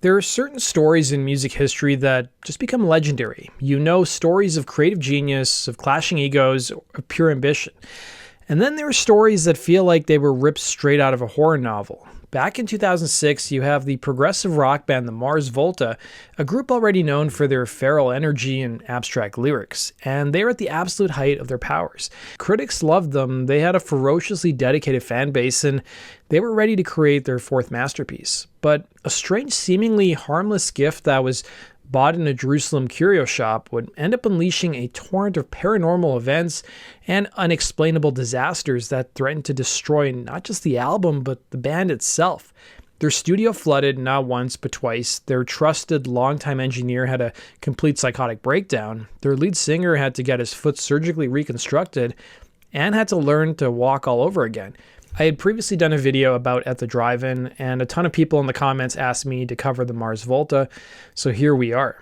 There are certain stories in music history that just become legendary. You know, stories of creative genius, of clashing egos, of pure ambition. And then there are stories that feel like they were ripped straight out of a horror novel. Back in 2006, you have the progressive rock band the Mars Volta, a group already known for their feral energy and abstract lyrics, and they were at the absolute height of their powers. Critics loved them, they had a ferociously dedicated fan base, and they were ready to create their fourth masterpiece. But a strange, seemingly harmless gift that was bought in a Jerusalem curio shop would end up unleashing a torrent of paranormal events and unexplainable disasters that threatened to destroy not just the album, but the band itself. Their studio flooded not once, but twice. Their trusted longtime engineer had a complete psychotic breakdown. Their lead singer had to get his foot surgically reconstructed and had to learn to walk all over again. I had previously done a video about At the Drive-In, and a ton of people in the comments asked me to cover the Mars Volta, so here we are.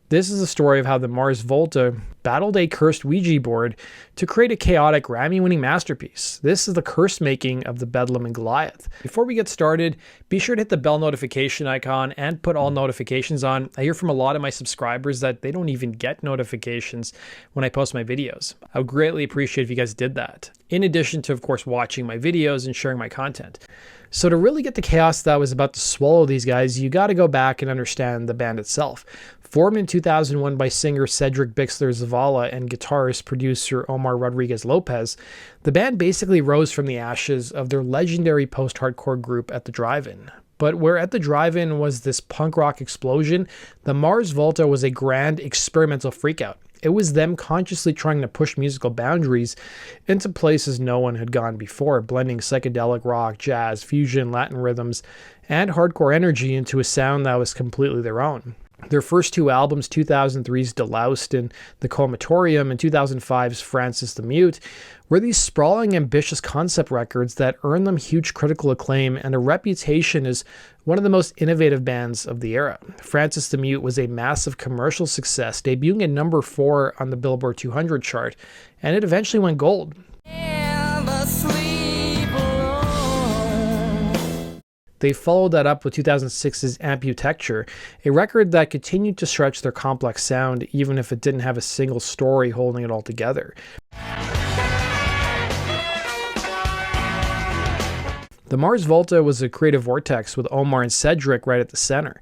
This is the story of how the Mars Volta battled a cursed Ouija board to create a chaotic Grammy-winning masterpiece. This is the curse making of the Bedlam and Goliath. Before we get started, be sure to hit the bell notification icon and put all notifications on. I hear from a lot of my subscribers that they don't even get notifications when I post my videos. I would greatly appreciate if you guys did that, in addition to, of course, watching my videos and sharing my content. So to really get the chaos that was about to swallow these guys, you got to go back and understand the band itself. Formed in 2001 by singer Cedric Bixler Zavala and guitarist producer Omar Rodriguez Lopez, the band basically rose from the ashes of their legendary post-hardcore group At the Drive-In. But where At the Drive-In was this punk rock explosion, the Mars Volta was a grand experimental freakout. It was them consciously trying to push musical boundaries into places no one had gone before, blending psychedelic rock, jazz, fusion, Latin rhythms, and hardcore energy into a sound that was completely their own. Their first two albums, 2003's Deloused and The Comatorium and 2005's Francis the Mute, were these sprawling, ambitious concept records that earned them huge critical acclaim and a reputation as one of the most innovative bands of the era. Francis the Mute was a massive commercial success, debuting at number 4 on the Billboard 200 chart, and it eventually went gold. They followed that up with 2006's Amputecture, a record that continued to stretch their complex sound even if it didn't have a single story holding it all together. The Mars Volta was a creative vortex with Omar and Cedric right at the center.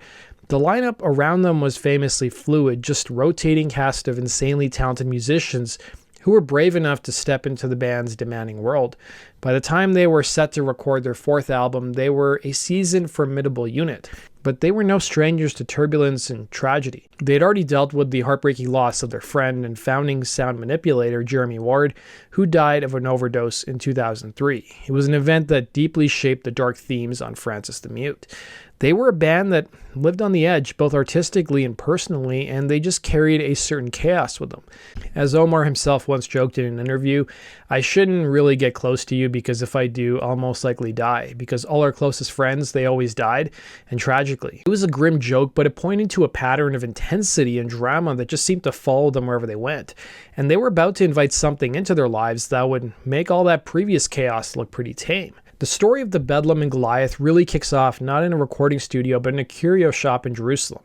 The lineup around them was famously fluid, just rotating cast of insanely talented musicians who were brave enough to step into the band's demanding world. By the time they were set to record their fourth album, they were a seasoned, formidable unit. But they were no strangers to turbulence and tragedy. They had already dealt with the heartbreaking loss of their friend and founding sound manipulator, Jeremy Ward, who died of an overdose in 2003. It was an event that deeply shaped the dark themes on Francis the Mute. They were a band that lived on the edge, both artistically and personally, and they just carried a certain chaos with them. As Omar himself once joked in an interview, "I shouldn't really get close to you because if I do, I'll most likely die, because all our closest friends, they always died, and tragically." It was a grim joke, but it pointed to a pattern of intensity and drama that just seemed to follow them wherever they went. And they were about to invite something into their lives that would make all that previous chaos look pretty tame. The story of the Bedlam and Goliath really kicks off not in a recording studio, but in a curio shop in Jerusalem.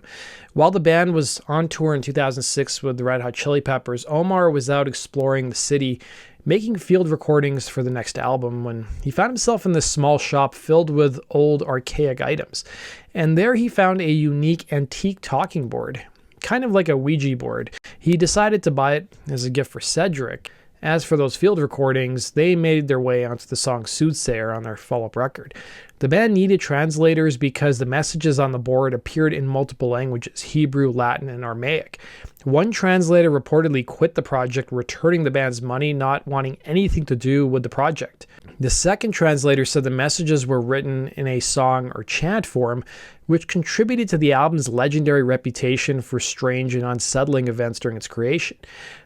While the band was on tour in 2006 with the Red Hot Chili Peppers, Omar was out exploring the city, making field recordings for the next album when he found himself in this small shop filled with old, archaic items. And there he found a unique antique talking board, kind of like a Ouija board. He decided to buy it as a gift for Cedric. As for those field recordings, they made their way onto the song Soothsayer on their follow-up record. The band needed translators because the messages on the board appeared in multiple languages, Hebrew, Latin, and Aramaic. One translator reportedly quit the project, returning the band's money, not wanting anything to do with the project. The second translator said the messages were written in a song or chant form, which contributed to the album's legendary reputation for strange and unsettling events during its creation.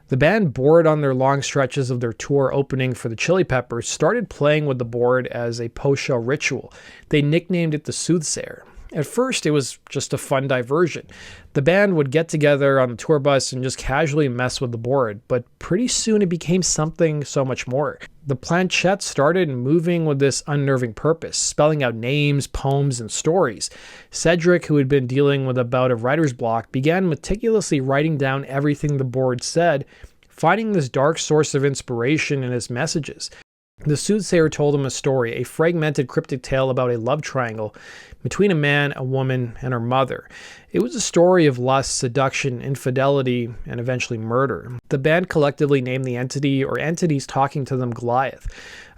The band, bored on their long stretches of their tour opening for the Chili Peppers, started playing with the board as a post-show ritual. They nicknamed it the Soothsayer. At first, it was just a fun diversion. The band would get together on the tour bus and just casually mess with the board, but pretty soon it became something so much more. The planchette started moving with this unnerving purpose, spelling out names, poems, and stories. Cedric, who had been dealing with a bout of writer's block, began meticulously writing down everything the board said, finding this dark source of inspiration in his messages. The soothsayer told him a story, a fragmented cryptic tale about a love triangle between a man, a woman, and her mother. It was a story of lust, seduction, infidelity, and eventually murder. The band collectively named the entity or entities talking to them Goliath.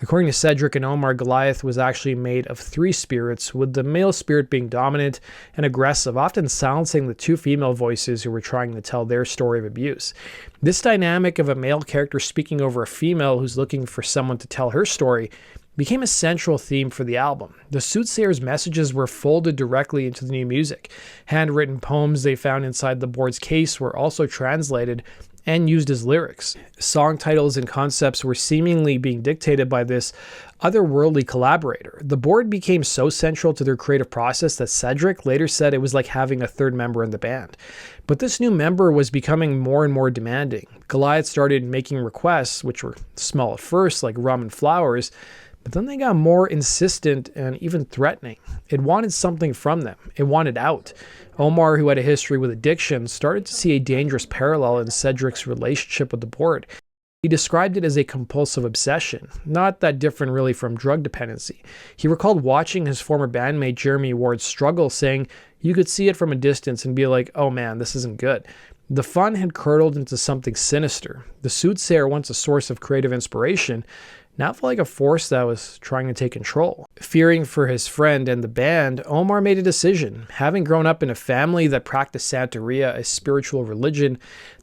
According to Cedric and Omar, Goliath was actually made of 3 spirits, with the male spirit being dominant and aggressive, often silencing the 2 female voices who were trying to tell their story of abuse. This dynamic of a male character speaking over a female who's looking for someone to tell her story became a central theme for the album. The soothsayer's messages were folded directly into the new music. Handwritten poems they found inside the board's case were also translated and used as lyrics. Song titles and concepts were seemingly being dictated by this otherworldly collaborator. The board became so central to their creative process that Cedric later said it was like having a third member in the band. But this new member was becoming more and more demanding. Goliath started making requests, which were small at first, like rum and flowers, but then they got more insistent and even threatening. It wanted something from them. It wanted out. Omar, who had a history with addiction, started to see a dangerous parallel in Cedric's relationship with the board. He described it as a compulsive obsession, not that different really from drug dependency. He recalled watching his former bandmate Jeremy Ward struggle, saying you could see it from a distance and be like, oh man, this isn't good. The fun had curdled into something sinister. The soothsayer, once a source of creative inspiration, now felt like a force that was trying to take control. Fearing for his friend and the band, Omar made a decision. Having grown up in a family that practiced Santeria, a spiritual religion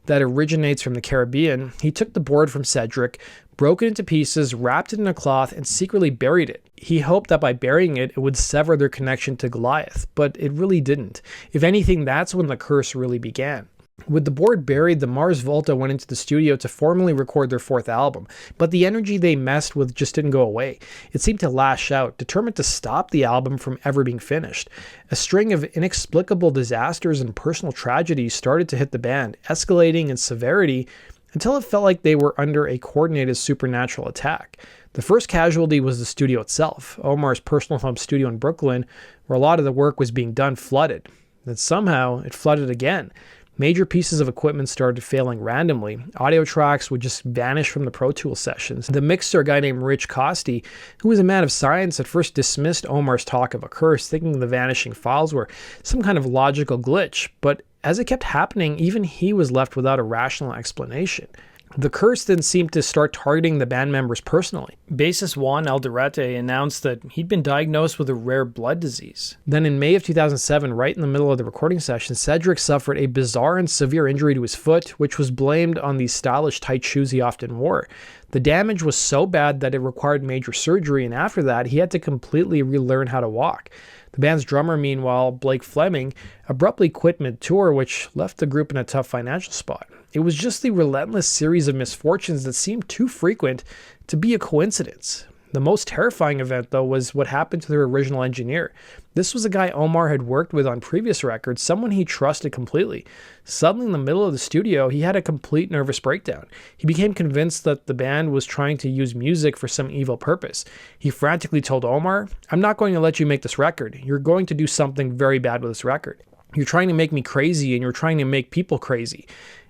that originates from the Caribbean, he took the board from Cedric, broke it into pieces, wrapped it in a cloth, and secretly buried it. He hoped that by burying it, it would sever their connection to Goliath, but it really didn't. If anything, that's when the curse really began. With the board buried, the Mars Volta went into the studio to formally record their 4th album, but the energy they messed with just didn't go away. It seemed to lash out, determined to stop the album from ever being finished. A string of inexplicable disasters and personal tragedies started to hit the band, escalating in severity until it felt like they were under a coordinated supernatural attack. The first casualty was the studio itself. Omar's personal home studio in Brooklyn, where a lot of the work was being done, flooded. Then somehow it flooded again. Major pieces of equipment started failing randomly. Audio tracks would just vanish from the Pro Tools sessions. The mixer, a guy named Rich Costi, who was a man of science, at first dismissed Omar's talk of a curse, thinking the vanishing files were some kind of logical glitch. But as it kept happening, even he was left without a rational explanation. The curse then seemed to start targeting the band members personally. Bassist Juan Alderete announced that he'd been diagnosed with a rare blood disease. Then in May of 2007, right in the middle of the recording session, Cedric suffered a bizarre and severe injury to his foot, which was blamed on the stylish tight shoes he often wore. The damage was so bad that it required major surgery, and after that, he had to completely relearn how to walk. The band's drummer, meanwhile, Blake Fleming, abruptly quit mid-tour, which left the group in a tough financial spot. It was just the relentless series of misfortunes that seemed too frequent to be a coincidence. The most terrifying event, though, was what happened to their original engineer. This was a guy Omar had worked with on previous records, someone he trusted completely. Suddenly, in the middle of the studio, he had a complete nervous breakdown. He became convinced that the band was trying to use music for some evil purpose. He frantically told Omar, "I'm not going to let you make this record. You're going to do something very bad with this record. You're trying to make me crazy and you're trying to make people crazy."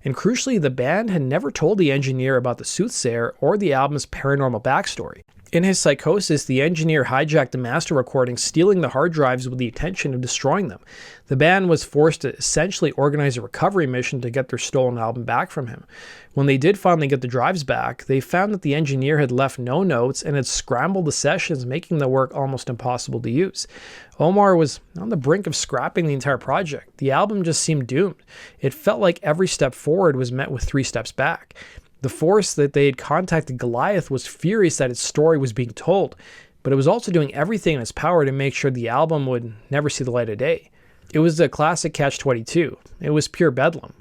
And crucially, the band had never told the engineer about the soothsayer or the album's paranormal backstory. In his psychosis, the engineer hijacked the master recordings, stealing the hard drives with the intention of destroying them. The band was forced to essentially organize a recovery mission to get their stolen album back from him. When they did finally get the drives back, they found that the engineer had left no notes and had scrambled the sessions, making the work almost impossible to use. Omar was on the brink of scrapping the entire project. The album just seemed doomed. It felt like every step forward was met with 3 steps back. The force that they had contacted Goliath was furious that its story was being told, but it was also doing everything in its power to make sure the album would never see the light of day. It was a classic catch-22. It was pure bedlam.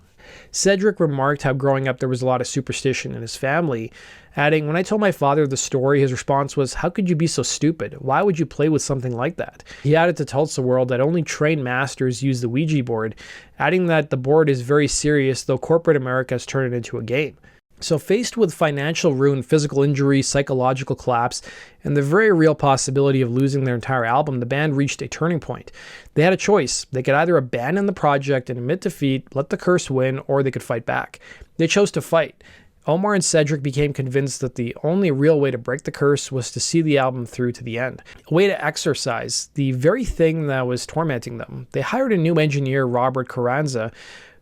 Cedric remarked how growing up there was a lot of superstition in his family, adding, "When I told my father the story, his response was, 'How could you be so stupid? Why would you play with something like that?' He added to Tulsa World that only trained masters use the Ouija board, adding that the board is very serious, though corporate America has turned it into a game. So faced with financial ruin, physical injury, psychological collapse, and the very real possibility of losing their entire album, the band reached a turning point. They had a choice. They could either abandon the project and admit defeat, let the curse win, or they could fight back. They chose to fight. Omar and Cedric became convinced that the only real way to break the curse was to see the album through to the end. A way to exorcise the very thing that was tormenting them. They hired a new engineer, Robert Carranza,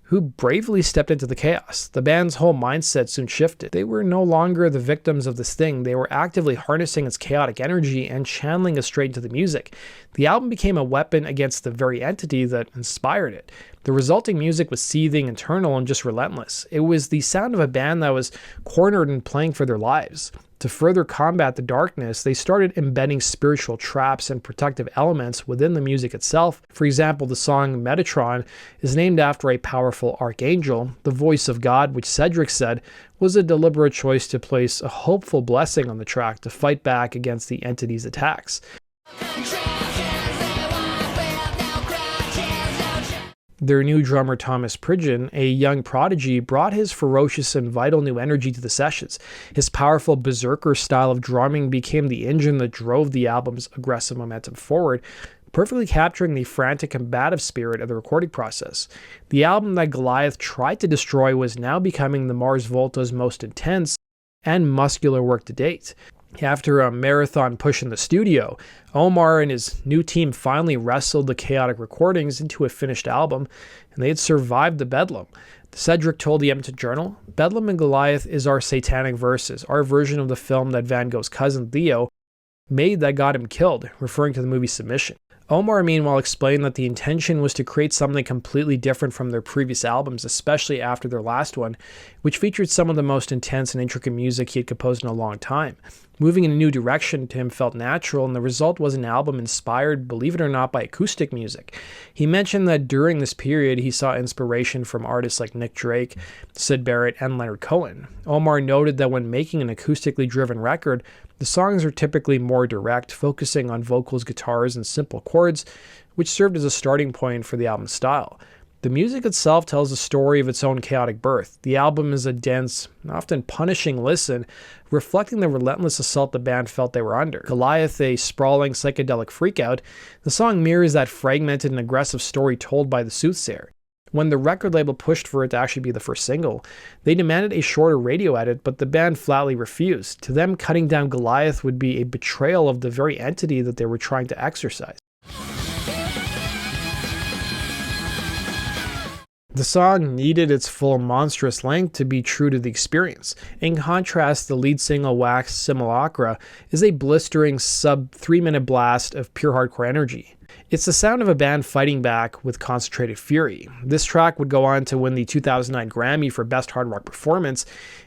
who bravely stepped into the chaos. The band's whole mindset soon shifted. They were no longer the victims of this thing. They were actively harnessing its chaotic energy and channeling it straight into the music. The album became a weapon against the very entity that inspired it. The resulting music was seething, internal, and just relentless. It was the sound of a band that was cornered and playing for their lives. To further combat the darkness, they started embedding spiritual traps and protective elements within the music itself. For example, the song Metatron is named after a powerful archangel, the voice of God, which Cedric said was a deliberate choice to place a hopeful blessing on the track to fight back against the entity's attacks. Their new drummer, Thomas Pridgeon, a young prodigy, brought his ferocious and vital new energy to the sessions. His powerful berserker style of drumming became the engine that drove the album's aggressive momentum forward, perfectly capturing the frantic, combative spirit of the recording process. The album that Goliath tried to destroy was now becoming the Mars Volta's most intense and muscular work to date. After a marathon push in the studio, Omar and his new team finally wrestled the chaotic recordings into a finished album, and they had survived the Bedlam. Cedric told the Edmonton Journal, "Bedlam and Goliath is our satanic verses, our version of the film that Van Gogh's cousin Theo made that got him killed," referring to the movie Submission. Omar, meanwhile, explained that the intention was to create something completely different from their previous albums, especially after their last one, which featured some of the most intense and intricate music he had composed in a long time. Moving in a new direction to him felt natural, and the result was an album inspired, believe it or not, by acoustic music. He mentioned that during this period, he saw inspiration from artists like Nick Drake, Syd Barrett, and Leonard Cohen. Omar noted that when making an acoustically driven record, the songs are typically more direct, focusing on vocals, guitars, and simple chords, which served as a starting point for the album's style. The music itself tells a story of its own chaotic birth. The album is a dense, often punishing listen, reflecting the relentless assault the band felt they were under. Goliath, a sprawling psychedelic freakout, the song mirrors that fragmented and aggressive story told by the Soothsayer. When the record label pushed for it to actually be the first single, they demanded a shorter radio edit, but the band flatly refused. To them, cutting down Goliath would be a betrayal of the very entity that they were trying to exorcise. The song needed its full monstrous length to be true to the experience. In contrast, the lead single, Wax Simulacra, is a blistering sub-3-minute blast of pure hardcore energy. It's the sound of a band fighting back with concentrated fury. This track would go on to win the 2009 Grammy for Best Hard Rock Performance,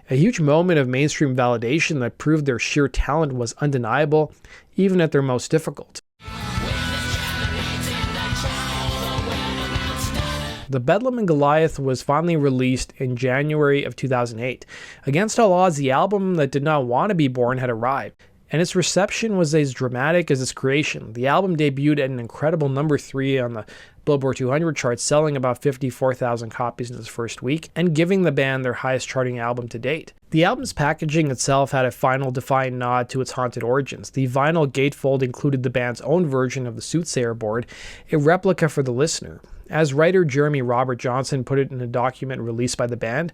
a huge moment of mainstream validation that proved their sheer talent was undeniable, even at their most difficult. The Bedlam and Goliath was finally released in January of 2008. Against all odds, the album that did not want to be born had arrived, and its reception was as dramatic as its creation. The album debuted at an incredible number 3 on the Billboard 200 chart, selling about 54,000 copies in its first week, and giving the band their highest charting album to date. The album's packaging itself had a final defiant nod to its haunted origins. The vinyl gatefold included the band's own version of the Soothsayer board, a replica for the listener. As writer Jeremy Robert Johnson put it in a document released by the band,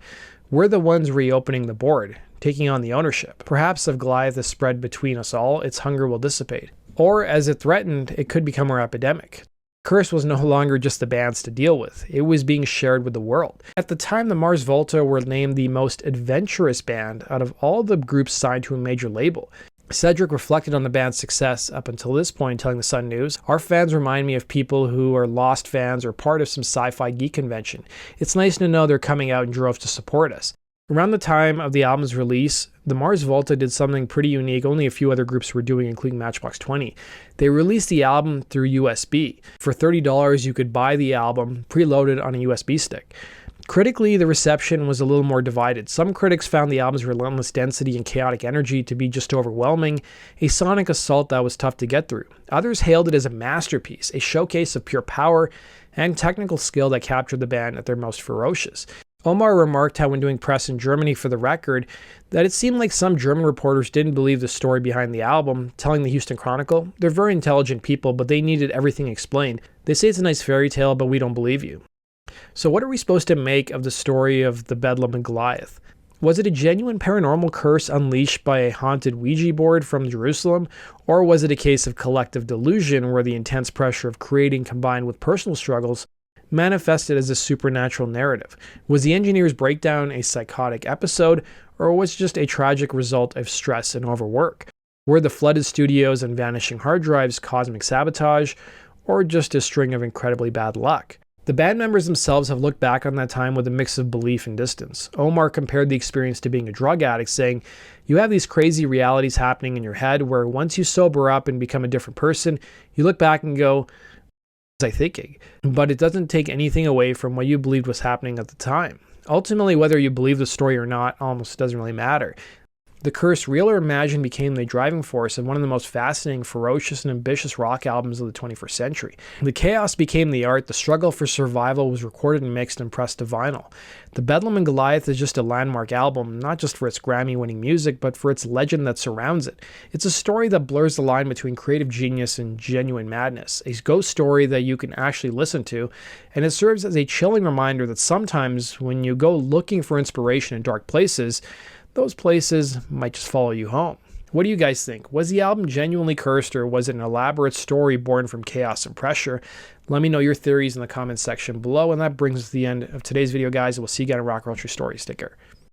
"We're the ones reopening the board, taking on the ownership. Perhaps if Goliath is spread between us all, its hunger will dissipate. Or, as it threatened, it could become our epidemic." Curse was no longer just the band's to deal with. It was being shared with the world. At the time, the Mars Volta were named the most adventurous band out of all the groups signed to a major label. Cedric reflected on the band's success up until this point, telling the Sun News, "Our fans remind me of people who are lost fans or part of some sci-fi geek convention. It's nice to know they're coming out in droves to support us." Around the time of the album's release, the Mars Volta did something pretty unique only a few other groups were doing, including Matchbox 20. They released the album through USB. For $30, you could buy the album preloaded on a USB stick. Critically, the reception was a little more divided. Some critics found the album's relentless density and chaotic energy to be just overwhelming, a sonic assault that was tough to get through. Others hailed it as a masterpiece, a showcase of pure power and technical skill that captured the band at their most ferocious. Omar remarked how when doing press in Germany for the record, that it seemed like some German reporters didn't believe the story behind the album, telling the Houston Chronicle, "They're very intelligent people, but they needed everything explained. They say it's a nice fairy tale, but we don't believe you." So what are we supposed to make of the story of the Bedlam and Goliath? Was it a genuine paranormal curse unleashed by a haunted Ouija board from Jerusalem, or was it a case of collective delusion where the intense pressure of creating combined with personal struggles manifested as a supernatural narrative? Was the engineer's breakdown a psychotic episode, or was it just a tragic result of stress and overwork? Were the flooded studios and vanishing hard drives cosmic sabotage, or just a string of incredibly bad luck? The band members themselves have looked back on that time with a mix of belief and distance. Omar compared the experience to being a drug addict, saying, "You have these crazy realities happening in your head where once you sober up and become a different person, you look back and go, what was I thinking?" But it doesn't take anything away from what you believed was happening at the time. Ultimately, whether you believe the story or not almost doesn't really matter. The curse, real or imagined, became the driving force of one of the most fascinating, ferocious, and ambitious rock albums of the 21st century. The chaos became the art, the struggle for survival was recorded and mixed and pressed to vinyl. The Bedlam and Goliath is just a landmark album, not just for its Grammy-winning music, but for its legend that surrounds it. It's a story that blurs the line between creative genius and genuine madness, a ghost story that you can actually listen to, and it serves as a chilling reminder that sometimes when you go looking for inspiration in dark places, those places might just follow you home. What do you guys think? Was the album genuinely cursed, or was it an elaborate story born from chaos and pressure? Let me know your theories in the comments section below, and that brings us to the end of today's video, guys. We'll see you again in Rock Culture Stories. Take care.